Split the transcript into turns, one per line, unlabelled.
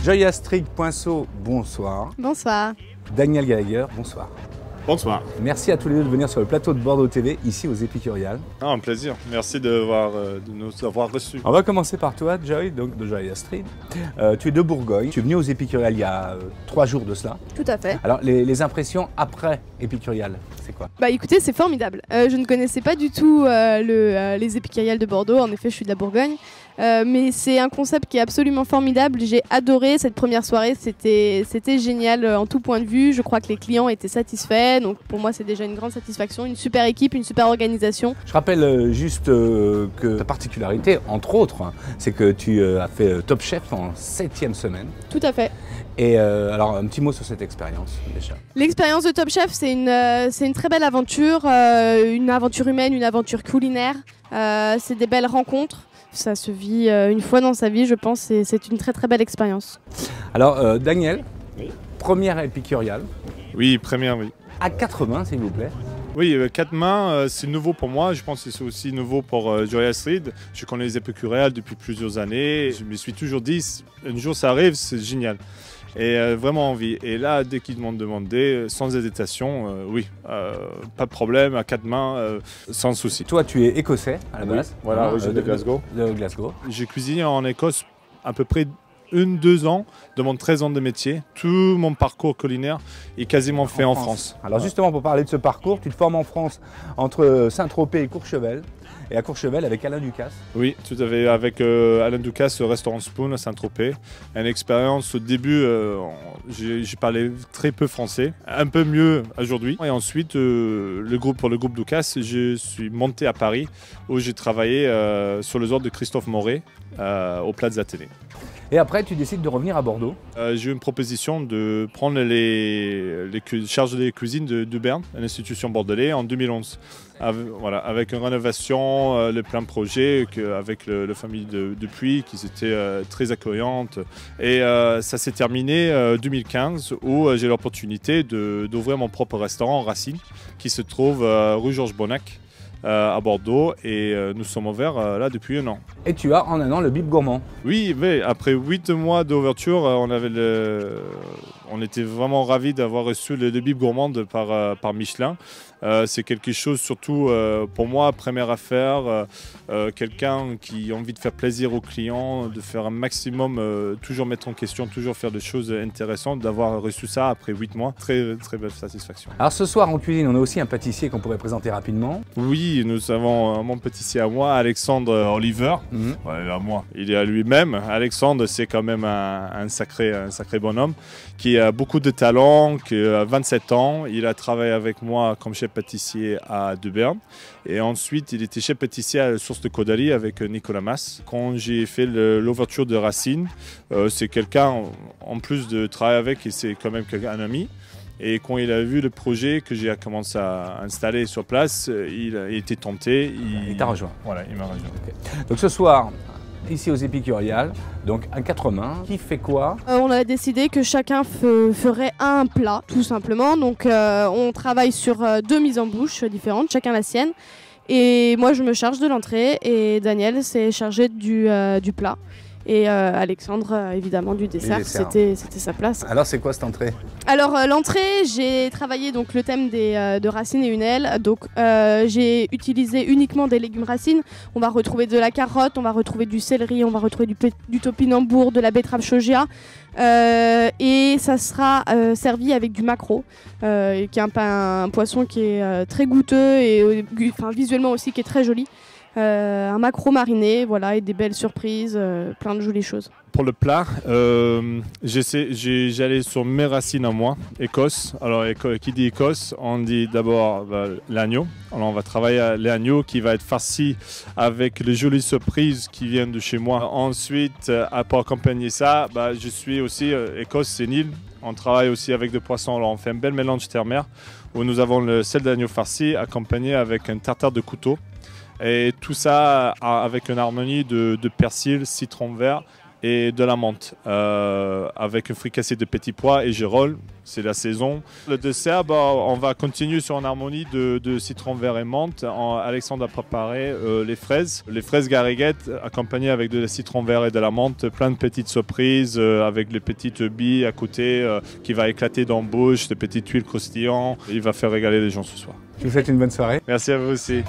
Joy Astrid Poinceau, bonsoir.
Bonsoir.
Daniel Gallagher, bonsoir.
Bonsoir.
Merci à tous les deux de venir sur le plateau de Bordeaux TV, ici aux Épicuriales.
Ah, un plaisir. Merci de nous avoir reçus.
On va commencer par toi, Joy, donc de Joy Astrid. Tu es de Bourgogne. Tu es venu aux Épicuriales il y a 3 jours de cela.
Tout à fait.
Alors, les impressions après Épicuriales, c'est quoi?
Bah écoutez, c'est formidable. Je ne connaissais pas du tout les Épicuriales de Bordeaux. En effet, je suis de la Bourgogne. Mais c'est un concept qui est absolument formidable. J'ai adoré cette première soirée. C'était génial en tout point de vue. Je crois que les clients étaient satisfaits. Donc pour moi, c'est déjà une grande satisfaction. Une super équipe, une super organisation.
Je rappelle juste que ta particularité, entre autres, hein, c'est que tu as fait Top Chef en 7e semaine.
Tout à fait.
Et alors, un petit mot sur cette expérience, déjà.
L'expérience de Top Chef, c'est une très belle aventure. Une aventure humaine, une aventure culinaire. C'est des belles rencontres. Ça se vit une fois dans sa vie, je pense, et c'est une très très belle expérience.
Alors, Daniel,
oui.
Première épicuriale.
Oui, première, oui.
À 4 mains, s'il vous plaît.
Oui, 4 mains, c'est nouveau pour moi. Je pense que c'est aussi nouveau pour Joy Astrid. Je connais les épicuriales depuis plusieurs années. Je me suis toujours dit, un jour ça arrive, c'est génial. Et vraiment envie. Et là, dès qu'ils m'ont demandé, sans hésitation, oui, pas de problème, à 4 mains, sans souci.
Toi, tu es écossais à la base.
Voilà, origine de Glasgow.
De Glasgow.
J'ai cuisiné en Écosse à peu près 1-2 ans de mon 13 ans de métier. Tout mon parcours culinaire est quasiment fait en France.
Alors justement, pour parler de ce parcours, tu te formes en France entre Saint-Tropez et Courchevel. Et à Courchevel avec Alain Ducasse.
Oui, tout à fait. Avec Alain Ducasse, au restaurant Spoon à Saint-Tropez. Une expérience au début, j'ai parlé très peu français, un peu mieux aujourd'hui. Et ensuite, pour le groupe Ducasse, je suis monté à Paris où j'ai travaillé sur les ordres de Christophe Moret au Plaza Athénée.
Et après, tu décides de revenir à Bordeaux.
J'ai eu une proposition de prendre les charges de cuisine de Berne, une institution bordelaise, en 2011. Avec une rénovation, le plein de projets, avec la famille Dupuis, qui étaient très accueillantes. Et ça s'est terminé en 2015, où j'ai l'opportunité d'ouvrir mon propre restaurant, Racine, qui se trouve rue Georges Bonnac, à Bordeaux, et nous sommes ouverts là depuis 1 an.
Et tu as en 1 an le Bib Gourmand.
Oui, mais après 8 mois d'ouverture, on était vraiment ravis d'avoir reçu le Bib Gourmand par Michelin. C'est quelque chose, surtout pour moi, première affaire, quelqu'un qui a envie de faire plaisir aux clients, de faire un maximum, toujours mettre en question, toujours faire des choses intéressantes, d'avoir reçu ça après 8 mois. Très, très belle satisfaction.
Alors ce soir en cuisine, on a aussi un pâtissier qu'on pourrait présenter rapidement.
Oui, nous avons mon pâtissier à moi, Alexandre Oliver. À moi, il est à lui-même. Alexandre, c'est quand même un sacré bonhomme qui a beaucoup de talent, qui a 27 ans. Il a travaillé avec moi comme chef pâtissier à De Berne. Et ensuite, il était chef pâtissier à la Source de Caudalie avec Nicolas Mas. Quand j'ai fait l'ouverture de Racine, c'est quelqu'un, en plus de travailler avec, et c'est quand même un ami. Et quand il a vu le projet que j'ai commencé à installer sur place, il a été tenté.
Il t'a rejoint.
Voilà, il m'a rejoint.
Okay. Donc ce soir, ici aux Épicuriales, donc à 4 mains, qui fait quoi?
On a décidé que chacun ferait un plat, tout simplement. Donc on travaille sur 2 mises en bouche différentes, chacun la sienne. Et moi, je me charge de l'entrée et Daniel s'est chargé du plat. Et Alexandre, évidemment, du dessert. C'était sa place.
Alors, c'est quoi cette entrée?
Alors, l'entrée, j'ai travaillé donc, le thème de racines et une aile. Donc, j'ai utilisé uniquement des légumes racines. On va retrouver de la carotte, on va retrouver du céleri, on va retrouver du topinambour, de la betterave shogia. Et ça sera servi avec du maquereau, qui est un poisson qui est très goûteux et visuellement aussi qui est très joli. Un maquereau mariné, voilà, et des belles surprises, plein de jolies choses.
Pour le plat, j'allais sur mes racines à moi, Écosse. Alors, qui dit Écosse, on dit d'abord l'agneau. Alors, on va travailler l'agneau qui va être farci avec les jolies surprises qui viennent de chez moi. Ensuite, pour accompagner ça, je suis aussi Écosse, c'est une île. On travaille aussi avec des poissons. Alors, on fait un bel mélange terre-mer. où nous avons le sel d'agneau farci accompagné avec un tartare de couteau. Et tout ça avec une harmonie de persil, citron vert et de la menthe, avec un fricassé de petits pois et girolles, c'est la saison. Le dessert, on va continuer sur une harmonie de citron vert et menthe. Alexandre a préparé les fraises gariguettes accompagnées avec de la citron vert et de la menthe, plein de petites surprises avec les petites billes à côté qui va éclater dans la bouche, des petites tuiles croustillantes. Il va faire régaler les gens ce soir.
Je vous souhaite une bonne soirée.
Merci à vous aussi.